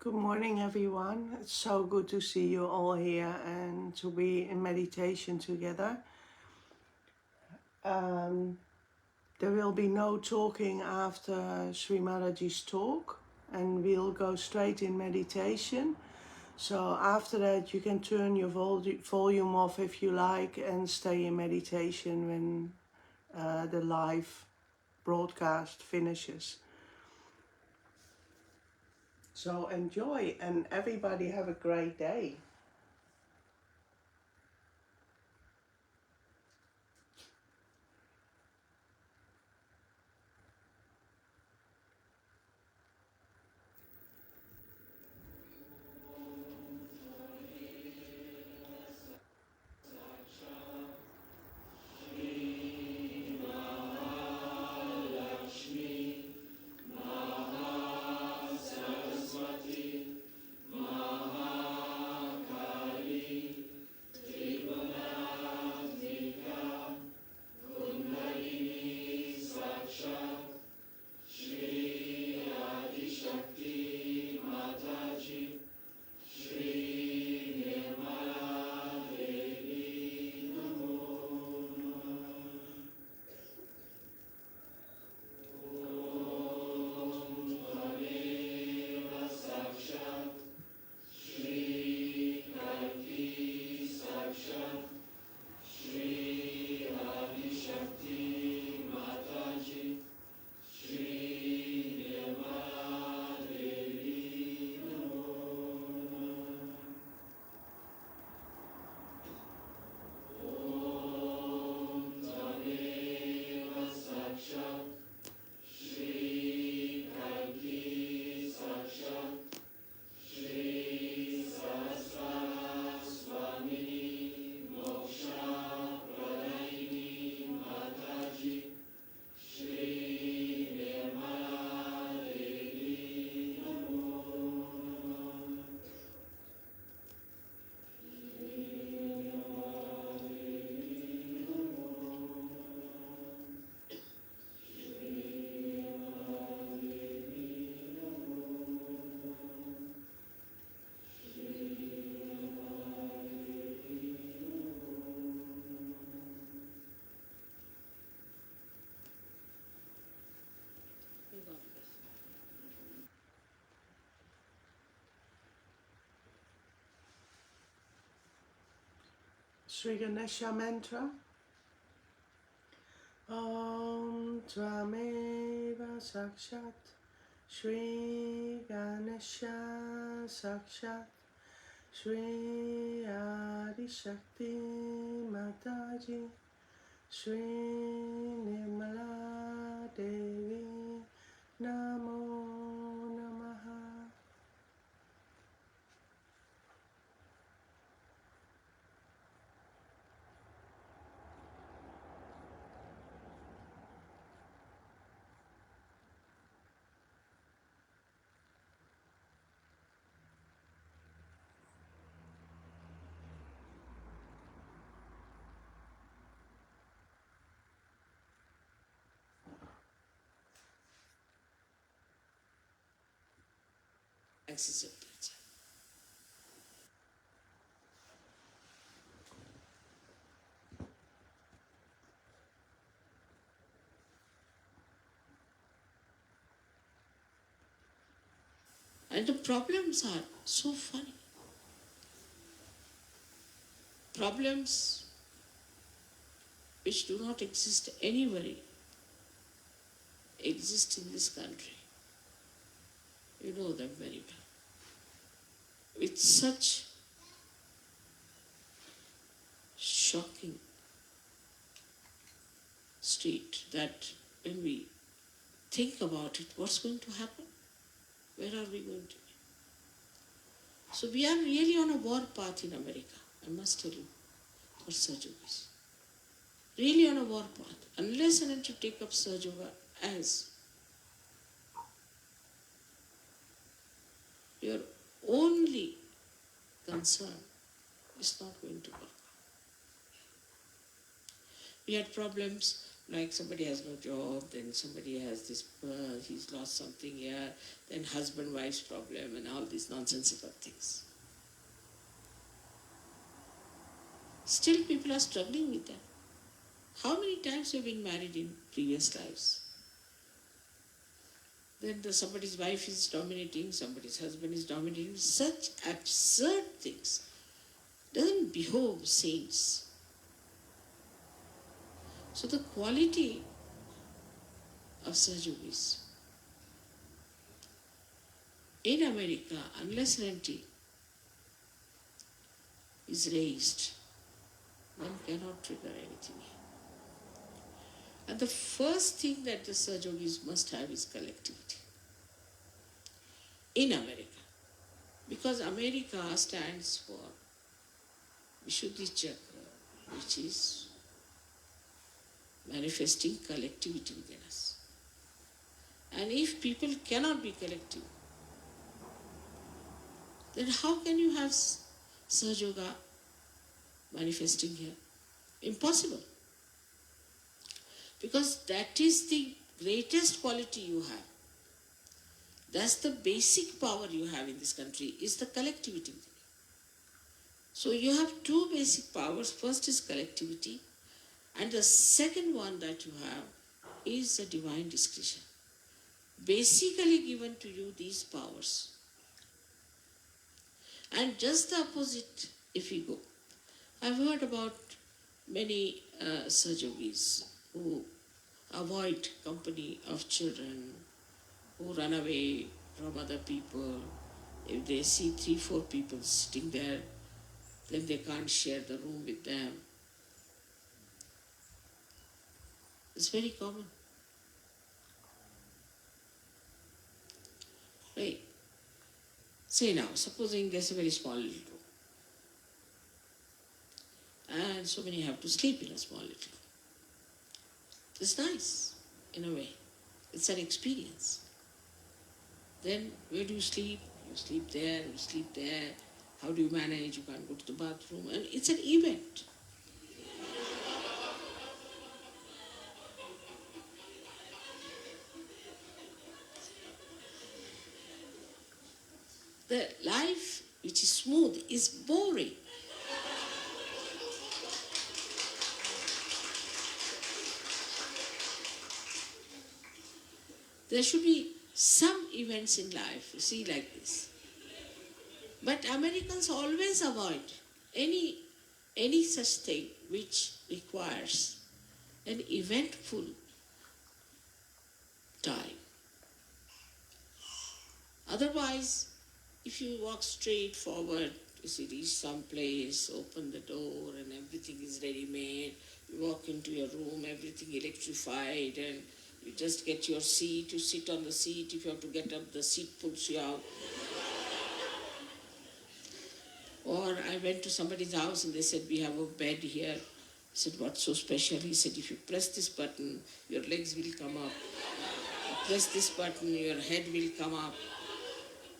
Good morning, everyone. It's so good to see you all here and to be in meditation together. There will be no talking after Shri Mataji's talk, and we'll go straight in meditation. So after that, you can turn your volume off if you like and stay in meditation when the live broadcast finishes. So enjoy, and everybody have a great day. Sri Ganesha mantra. Om Tvameva Sakshat Shri Ganesha Sakshat Shri Adi Shakti Mataji Shri Nirmala Devi Namo Namaha. And the problems are so funny. Problems which do not exist anywhere exist in this country. You know them very well. With such shocking state that when we think about it, what's going to happen? Where are we going to be? So we are really on a war path in America, I must tell you, for Sahaja. Really on a war path. Unless and until you take up Sahaja as your only concern, is not going to work. We had problems Like somebody has no job, then somebody has this, he's lost something here, then husband-wife's problem and all these nonsensical things. Still people are struggling with that. How many times have you been married in previous lives? Then somebody's wife is dominating, somebody's husband is dominating. Such absurd things. Doesn't behove saints. So the quality of Sahajogis in America, unless and until is raised, one cannot trigger anything here. And the first thing that the Sahajogis must have is collectivity. In America. Because America stands for Vishuddhi Chakra, which is manifesting collectivity within us. And if people cannot be collective, then how can you have Sahaja manifesting here? Impossible. Because that is the greatest quality you have. That's the basic power you have in this country, is the collectivity. So you have two basic powers. First is collectivity, and the second one that you have is the divine discretion. Basically given to you these powers. And just the opposite if we go. I've heard about many Sahajogis who avoid company of children, who run away from other people. If they see 3-4 people sitting there, then they can't share the room with them. It's very common. Right? Say now, supposing there's a very small little room, and so many have to sleep in a small little room. It's nice, in a way. It's an experience. Then where do you sleep? You sleep there, you sleep there. How do you manage? You can't go to the bathroom. And it's an event. The life which is smooth is boring. There should be some events in life, you see, like this. But Americans always avoid any such thing which requires an eventful time. Otherwise, if you walk straight forward, you reach some place, open the door and everything is ready-made, you walk into your room, everything electrified, and you just get your seat, you sit on the seat, if you have to get up, the seat pulls you out. Or I went to somebody's house and they said, we have a bed here. I said, what's so special? He said, if you press this button, your legs will come up. You press this button, your head will come up.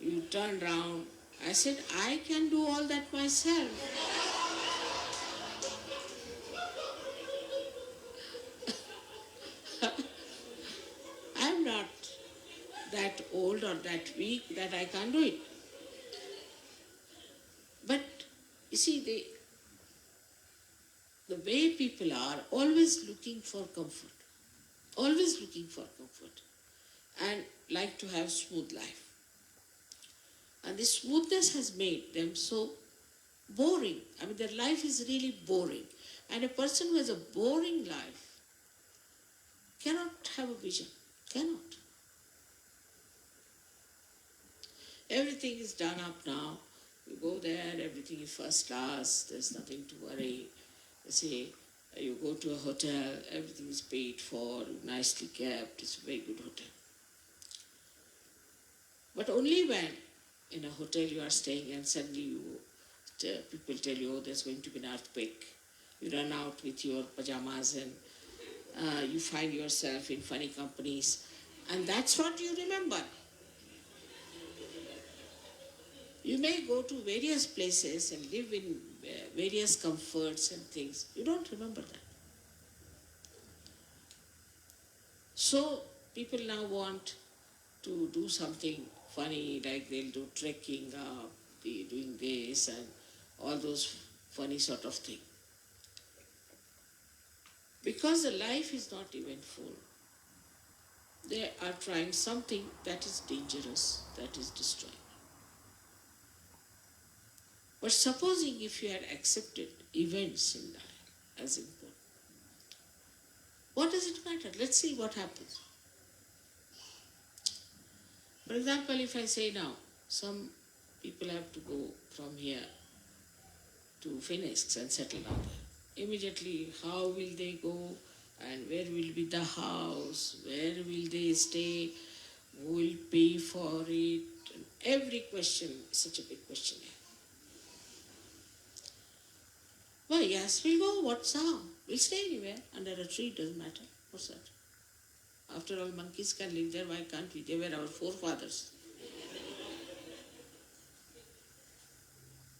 You turn round. I said, I can do all that myself. I'm not that old or that weak that I can't do it. But you see, the way people are always looking for comfort, always looking for comfort, and like to have smooth life. And this smoothness has made them so boring. I mean, their life is really boring. And a person who has a boring life cannot have a vision, cannot. Everything is done up now. You go there, everything is first class, there's nothing to worry. Say, you go to a hotel, everything is paid for, nicely kept, it's a very good hotel. But only when in a hotel you are staying and suddenly people tell you, oh, there's going to be an earthquake. You run out with your pajamas and you find yourself in funny companies. And that's what you remember. You may go to various places and live in various comforts and things. You don't remember that. So people now want to do something funny, like they'll do trekking up, doing this and all those funny sort of thing. Because the life is not eventful, they are trying something that is dangerous, that is destroying. But supposing if you had accepted events in life as important, what does it matter? Let's see what happens. For example, if I say now, some people have to go from here to Phoenix and settle down there. Immediately, how will they go and where will be the house, where will they stay, who will pay for it, and every question is such a big question here. Well, yes, we'll go, what's harm? We'll stay anywhere, under a tree, doesn't matter. What's that? After all, monkeys can live there, why can't we? They were our forefathers.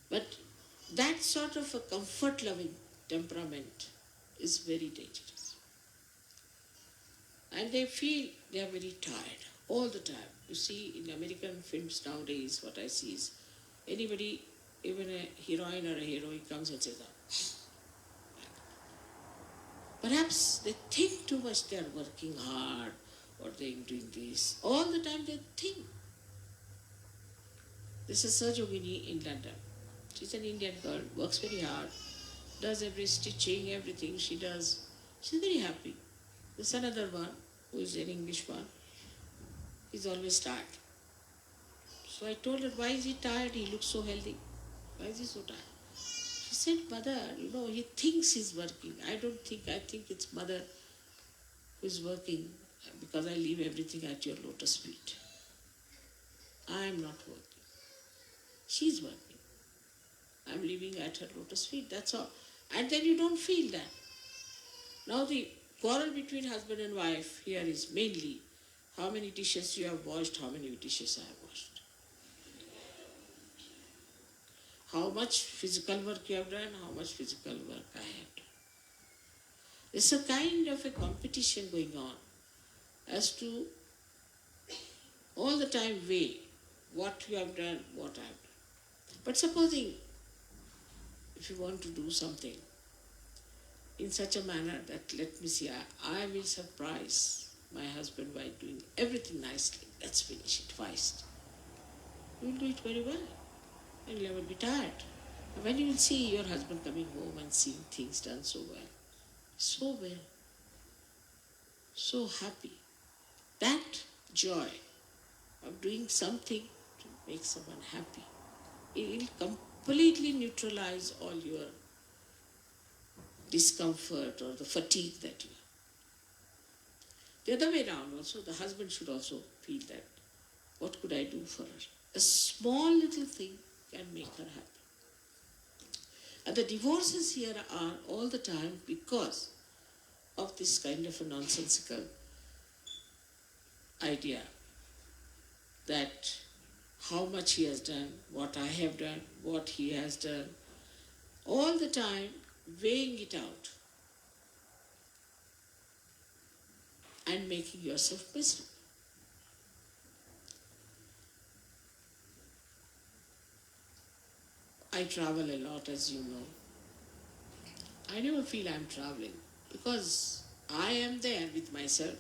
But that sort of a comfort-loving temperament is very dangerous. And they feel they are very tired all the time. You see, in American films nowadays, what I see is anybody, even a heroine or a hero, he comes and says, perhaps they think too much, they are working hard, or they are doing this. All the time they think. This is Sahaja in London. She's an Indian girl, works very hard, does every stitching, everything she does. She's very happy. There's another one, who is an English one. He's always tired. So I told her, why is he tired? He looks so healthy. Why is he so tired? She said, Mother, he thinks he's working. I think it's Mother who is working because I leave everything at your lotus feet. I am not working. She's working. I'm leaving at her lotus feet, that's all. And then you don't feel that. Now the quarrel between husband and wife here is mainly how many dishes you have washed, how many dishes I have washed. How much physical work you have done, how much physical work I have done. There's a kind of a competition going on as to all the time weigh what you have done, what I have done. But supposing if you want to do something in such a manner that, let me see, I will surprise my husband by doing everything nicely. Let's finish it fast. You will do it very well. And you'll never be tired. And when you will see your husband coming home and seeing things done so well, so happy, that joy of doing something to make someone happy, it will completely neutralize all your discomfort or the fatigue that you have. The other way around also, the husband should also feel that, what could I do for her? A small little thing can make her happy. And the divorces here are all the time because of this kind of a nonsensical idea that how much he has done, what I have done, what he has done, all the time weighing it out and making yourself miserable. I travel a lot, as you know. I never feel I'm traveling because I am there with myself.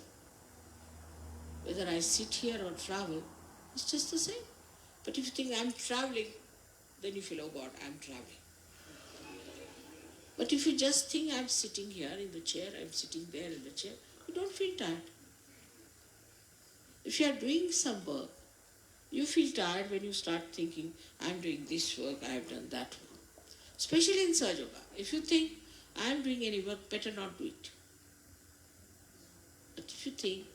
Whether I sit here or travel, it's just the same. But if you think I'm traveling, then you feel, oh God, I'm traveling. But if you just think I'm sitting here in the chair, I'm sitting there in the chair, you don't feel tired. If you are doing some work, you feel tired when you start thinking, I'm doing this work, I have done that work. Especially in Sahaja Yoga. If you think, I'm doing any work, better not do it. But if you think,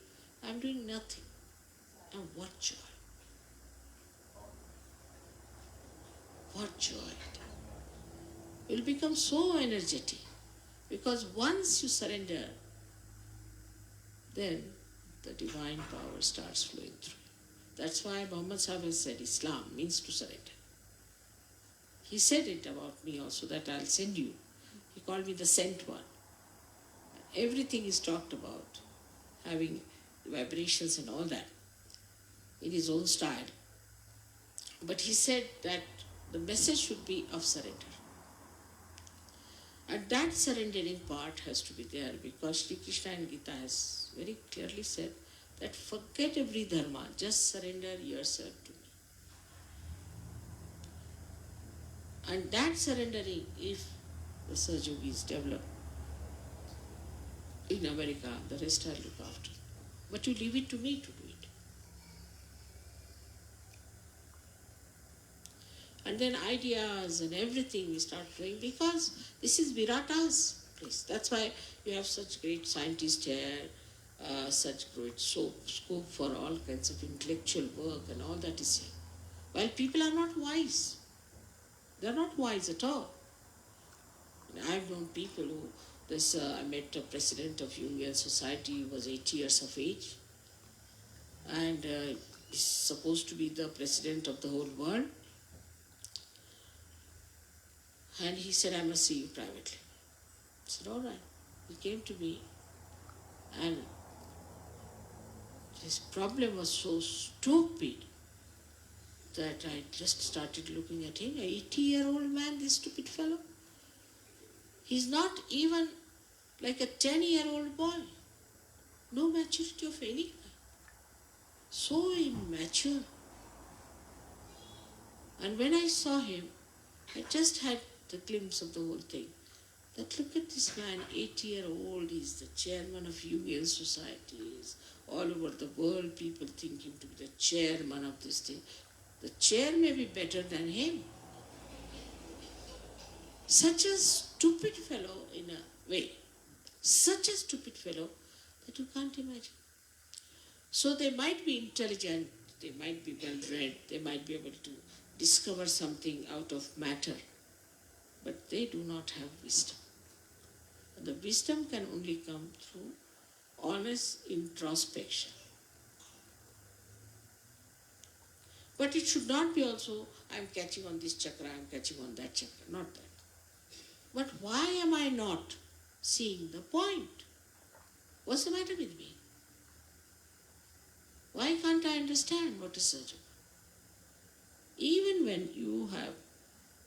I'm doing nothing, and what joy. What joy. You'll become so energetic. Because once you surrender, then the divine power starts flowing through. That's why Muhammad Sahib has said Islam means to surrender. He said it about me also, that I'll send you. He called me the sent one. Everything is talked about having vibrations and all that in his own style. But he said that the message should be of surrender. And that surrendering part has to be there, because Shri Krishna in Gita has very clearly said that forget every dharma, just surrender yourself to me. And that surrendering, if the Sahaja is developed in America, the rest I'll look after. But you leave it to me to do it. And then ideas and everything we start doing, because this is Virata's place. That's why you have such great scientists here, such great scope for all kinds of intellectual work and all that is here. While people are not wise. They are not wise at all. I've known people who, I met a president of Jungian Society who was 80 years of age, and he's supposed to be the president of the whole world. And he said, I must see you privately. I said, all right. He came to me, and his problem was so stupid that I just started looking at him. An 80-year-old man, this stupid fellow. He's not even like a 10-year-old boy. No maturity of any kind. So immature. And when I saw him, I just had the glimpse of the whole thing. That look at this man, 80-year-old, he's the chairman of Jungian societies. All over the world, people think him to be the chairman of this thing. The chair may be better than him. Such a stupid fellow in a way. Such a stupid fellow that you can't imagine. So they might be intelligent, they might be well read, they might be able to discover something out of matter, but they do not have wisdom. And the wisdom can only come through honest introspection. But it should not be also, I'm catching on this chakra, I'm catching on that chakra, not that. But why am I not seeing the point? What's the matter with me? Why can't I understand what is Sahaja? Even when you have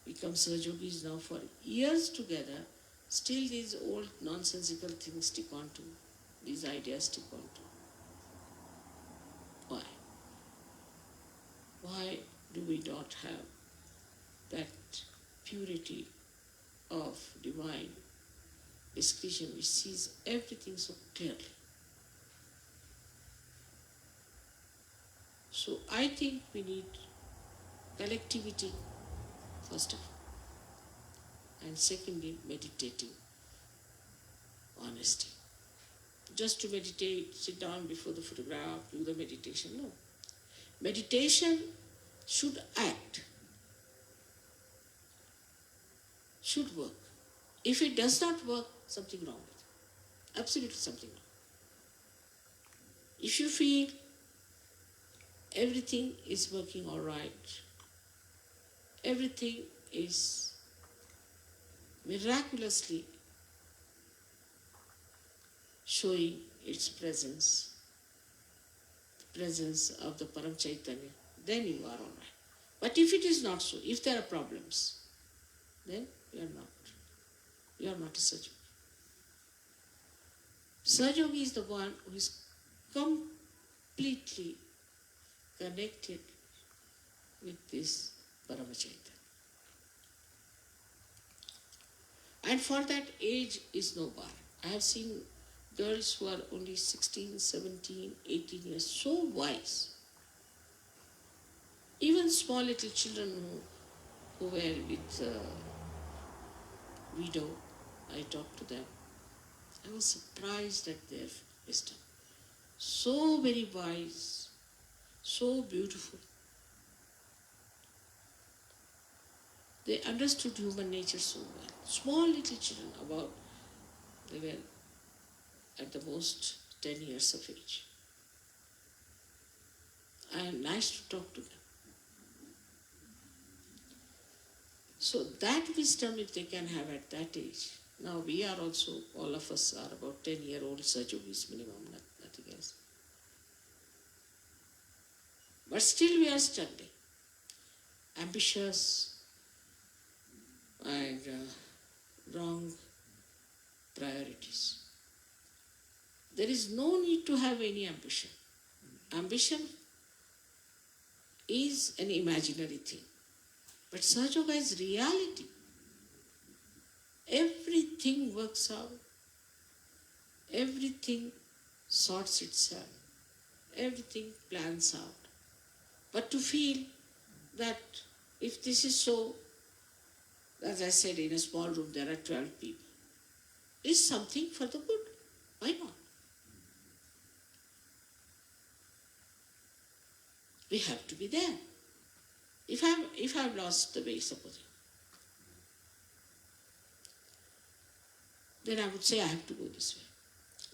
become Sahajogis now for years together, still these old nonsensical things stick on to, these ideas stick on to. Why? Why do we not have that purity of divine discretion which sees everything so clearly? So I think we need collectivity, first of all, and secondly, meditating honesty. Just to meditate, sit down before the photograph, do the meditation, no. Meditation should act, should work. If it does not work, something wrong with it. Absolutely something wrong. If you feel everything is working all right, everything is miraculously showing its presence, the presence of the Param Chaitanya, then you are all right. But if it is not so, if there are problems, then you are not. You are not a Sahaja. Sahaja is the one who is completely connected with this Parama Chaitanya. And for that, age is no bar. I have seen girls who are only 16, 17, 18 years, so wise. Even small little children who were with widow, I talked to them. I was surprised at their wisdom. So very wise, so beautiful. They understood human nature so well. Small little children, they were at the most 10 years of age. And nice to talk to them. So that wisdom, if they can have at that age, now we are also, all of us are about 10-year-old Sahajogis minimum, nothing else. But still we are struggling. Ambitious and wrong priorities. There is no need to have any ambition. Ambition is an imaginary thing. But Sahaja Yoga is reality. Everything works out. Everything sorts itself. Everything plans out. But to feel that if this is so, as I said, in a small room there are 12 people, is something for the good. Why not? We have to be there. If I've lost the way, supposing, then I would say I have to go this way.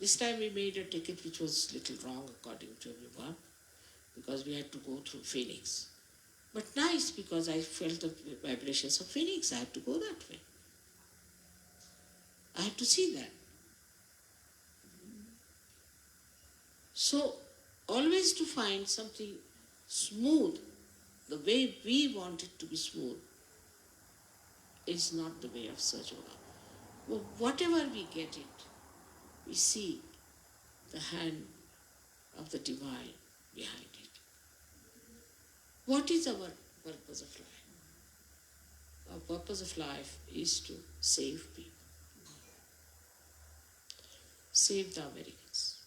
This time we made a ticket which was little wrong according to everyone, because we had to go through Phoenix. But nice, because I felt the vibrations of Phoenix. I had to go that way. I had to see that. So always to find something smooth, the way we want it to be smooth, is not the way of Sahaja Yoga. Well, whatever we get it, we see the hand of the divine behind it. What is our purpose of life? Our purpose of life is to save people. Save the Americans.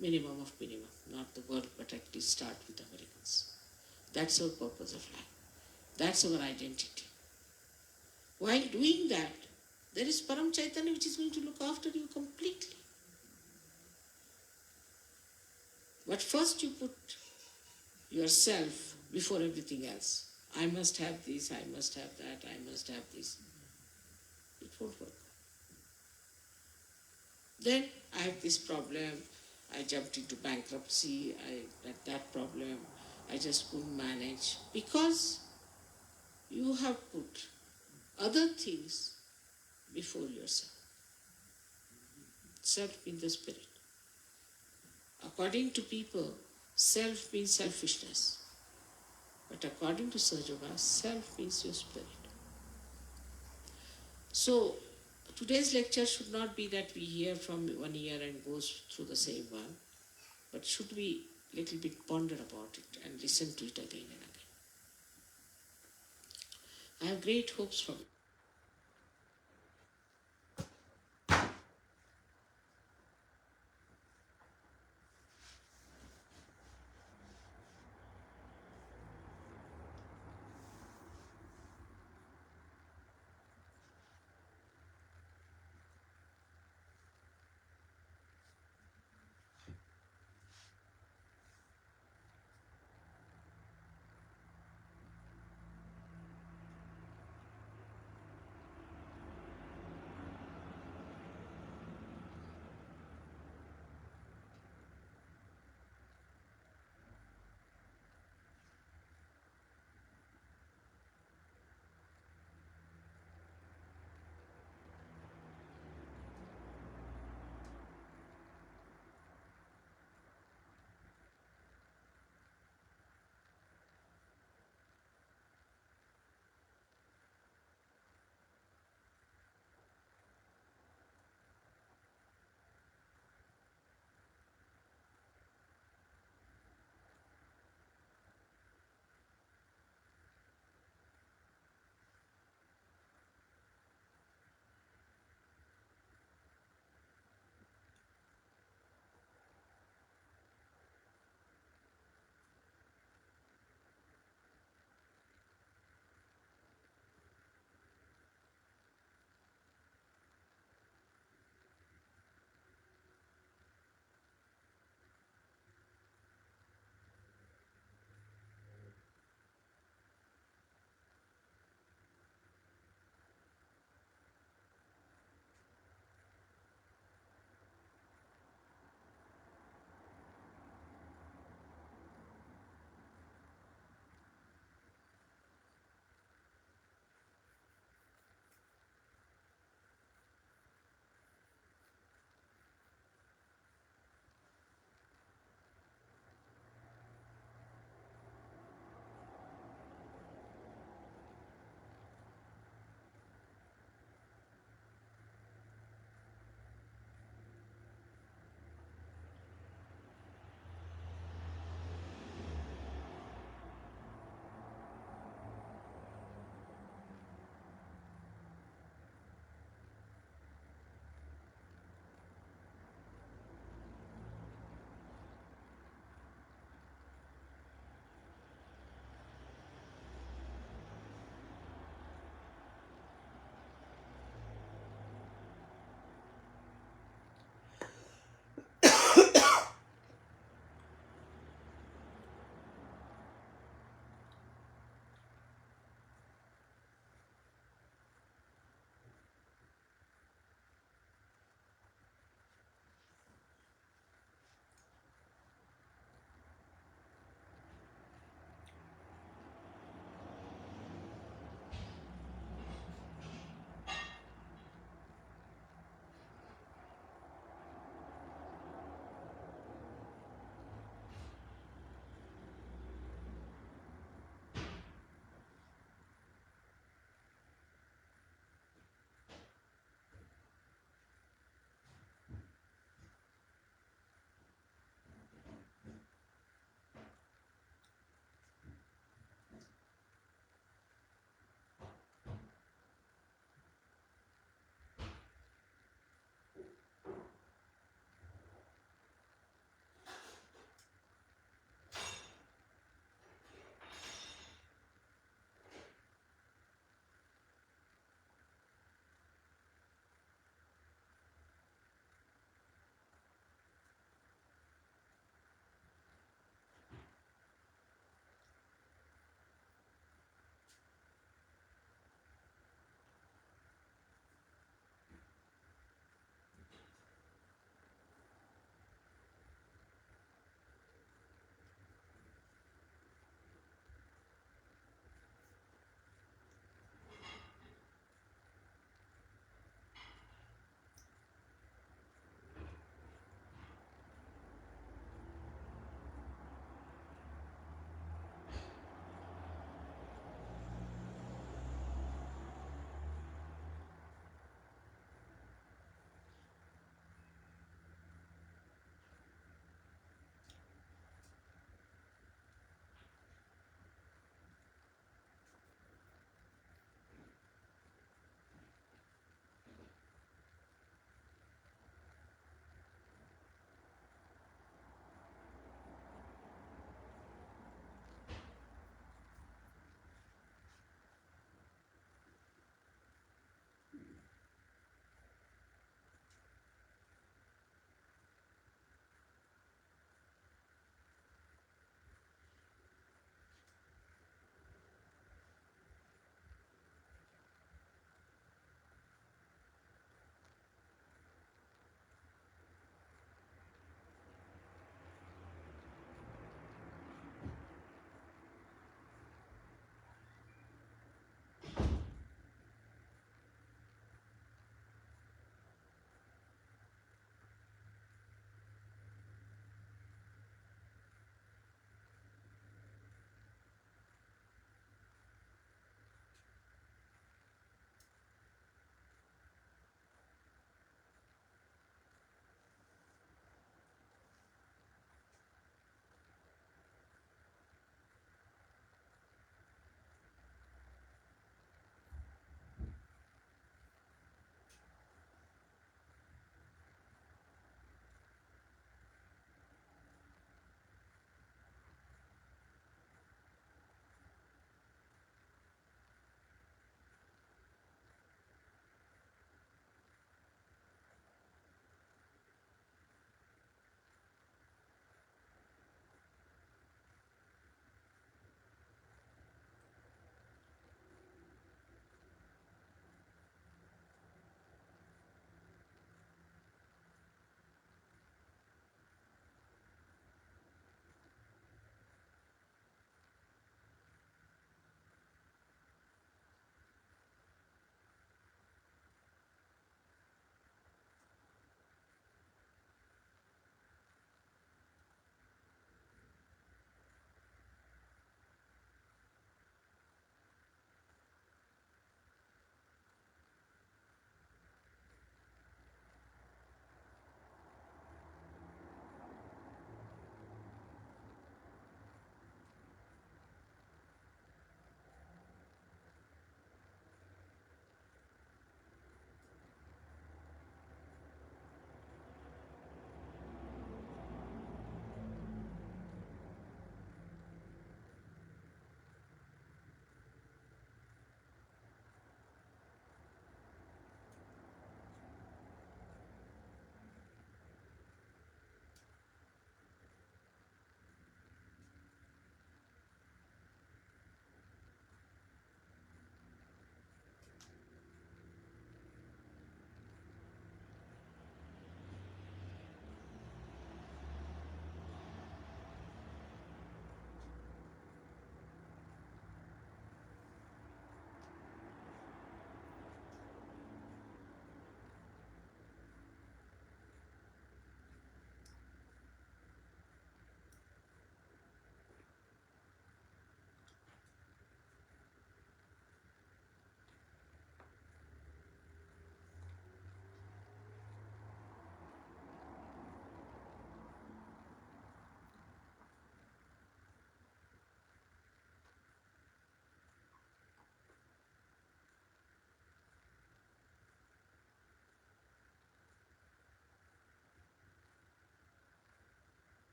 Minimum of minimum. Not the world, but at least start with Americans. That's our purpose of life. That's our identity. While doing that, there is Param Chaitanya which is going to look after you completely. But first you put yourself before everything else. I must have this, I must have that, I must have this. It won't work. Then I have this problem, I jumped into bankruptcy, I had that problem, I just couldn't manage. Because you have put other things before yourself. Self means the spirit. According to people, self means selfishness. But according to Sahaja Yoga, self means your spirit. So, today's lecture should not be that we hear from one ear and goes through the same one, but should we little bit ponder about it and listen to it again and again. I have great hopes from it.